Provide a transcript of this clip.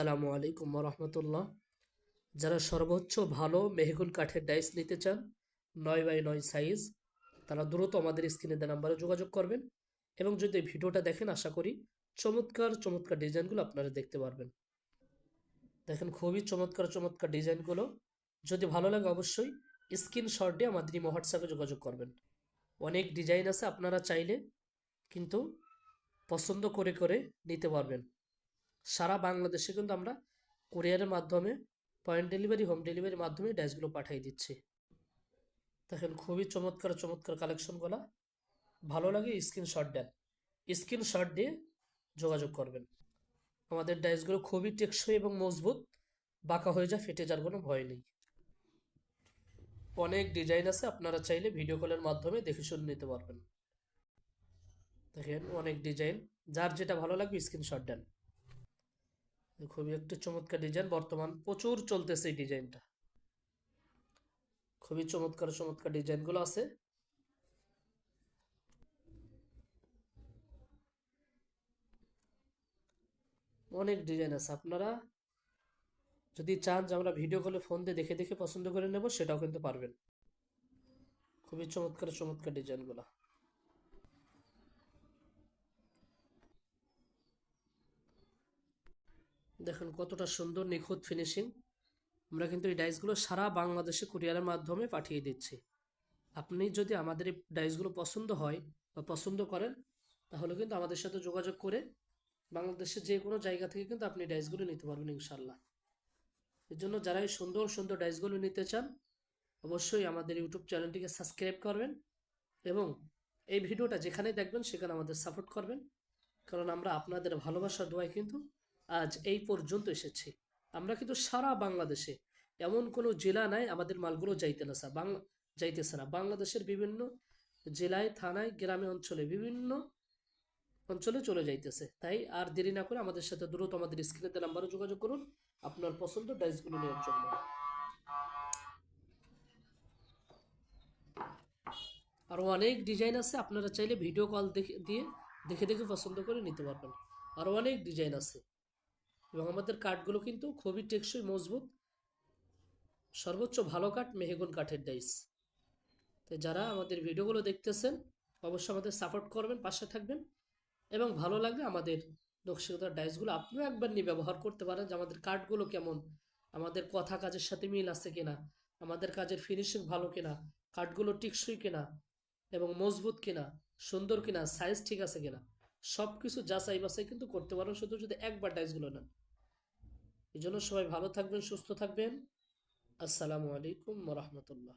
আসসালামু আলাইকুম রহমতুল্লাহ। যারা সর্বোচ্চ ভালো মেহগুন কাঠের ডাইস নিতে চান 9x9 সাইজ, তারা দ্রুত আমাদের স্ক্রিনে দেওয়া নাম্বারে যোগাযোগ করবেন এবং যদি ভিডিওটা দেখেন আশা করি চমৎকার চমৎকার ডিজাইনগুলো আপনারা দেখতে পারবেন। দেখেন খুবই চমৎকার চমৎকার ডিজাইনগুলো। যদি ভালো লাগে অবশ্যই স্ক্রিনশট দিয়ে আমাদের এই হোয়াটসঅ্যাপে যোগাযোগ করবেন। অনেক ডিজাইন আছে, আপনারা চাইলে কিন্তু পছন্দ করে করে নিতে পারবেন। সারা বাংলাদেশে কিন্তু আমরা কুরিয়ারের মাধ্যমে পয়েন্ট ডেলিভারি, হোম ডেলিভারির মাধ্যমে ড্রেসগুলো পাঠিয়ে দিচ্ছি। দেখেন খুবই চমৎকার চমৎকার কালেকশনগুলো। ভালো লাগে স্ক্রিনশট দেন, স্ক্রিনশট দিয়ে যোগাযোগ করবেন। আমাদের ড্রেসগুলো খুবই টেকসই এবং মজবুত, বাঁকা হয়ে যায়, ফেটে যাওয়ার কোনো ভয় নেই। অনেক ডিজাইন আছে, আপনারা চাইলে ভিডিও কলের মাধ্যমে দেখে শুনে নিতে পারবেন। দেখেন অনেক ডিজাইন, যার যেটা ভালো লাগবে স্ক্রিনশট দেন। খুবই একটি চমৎকার ডিজাইন, বর্তমান প্রচুর চলতেছে এই ডিজাইনটা। খুবই চমৎকার চমৎকার ডিজাইনগুলো আছে। অনেক ডিজাইন আছে, আপনারা যদি চান যে আমরা ভিডিও কলে ফোন দিয়ে দেখে দেখে পছন্দ করে নেব, সেটাও কিন্তু পারবেন। খুবই চমৎকার চমৎকার ডিজাইনগুলো। দেখেন কতটা সুন্দর নিখুঁত ফিনিশিং। আমরা কিন্তু এই ডাইসগুলো সারা বাংলাদেশে কুরিয়ারের মাধ্যমে পাঠিয়ে দিচ্ছি। আপনি যদি আমাদের এই ডাইসগুলো পছন্দ হয় বা পছন্দ করেন, তাহলে কিন্তু আমাদের সাথে যোগাযোগ করে বাংলাদেশের যে কোনো জায়গা থেকে কিন্তু আপনি ডাইসগুলো নিতে পারবেন ইনশাল্লাহ। এর জন্য যারা এই সুন্দর সুন্দর ডাইসগুলো নিতে চান, অবশ্যই আমাদের ইউটিউব চ্যানেলটিকে সাবস্ক্রাইব করবেন এবং এই ভিডিওটা যেখানে দেখবেন সেখানে আমাদের সাপোর্ট করবেন। কারণ আমরা আপনাদের ভালোবাসার দোয়ায় কিন্তু আজ এই পর্যন্ত এসেছি। আমরা কিন্তু সারা বাংলাদেশে, এমন কোনো জেলা নাই আমাদের মালগুলো যাইতেছে না। বাংলাদেশের বিভিন্ন জেলায়, থানায়, গ্রামে, অঞ্চলে, বিভিন্ন অঞ্চলে চলে যাইতেছে। তাই আর দেরি না করে আমাদের সাথে দ্রুত আমাদের স্ক্রিনে নাম্বারে যোগাযোগ করুন আপনার পছন্দ ডাইসগুলো নেওয়ার জন্য। আরও অনেক ডিজাইন আছে, আপনারা চাইলে ভিডিও কল দেখে দেখে পছন্দ করে নিতে পারবেন। আরও অনেক ডিজাইন আছে এবং আমাদের কাঠগুলো কিন্তু খুবই টেকসই, মজবুত, সর্বোচ্চ ভালো কাঠ মেহগন কাঠের ডাইস। তাই যারা আমাদের ভিডিওগুলো দেখতেছেন অবশ্যই আমাদের সাপোর্ট করবেন, পাশে থাকবেন এবং ভালো লাগলে আমাদের নকশিকাঁথার ডাইসগুলো আপনিও একবার নিয়ে ব্যবহার করতে পারেন যে আমাদের কাঠগুলো কেমন, আমাদের কথা কাজের সাথে মিল আছে কিনা, আমাদের কাজের ফিনিশিং ভালো কিনা, কাঠগুলো টিকসই কিনা এবং মজবুত কিনা, সুন্দর কিনা, সাইজ ঠিক আছে কিনা, সব কিছু যাচাই বাছাই কিন্তু করতে পারেন শুধু যদি একবার ডাইসগুলো নেন। এই জন্য সবাই ভালো থাকবেন, সুস্থ থাকবেন। আসসালামু আলাইকুম রহমতুল্লাহ।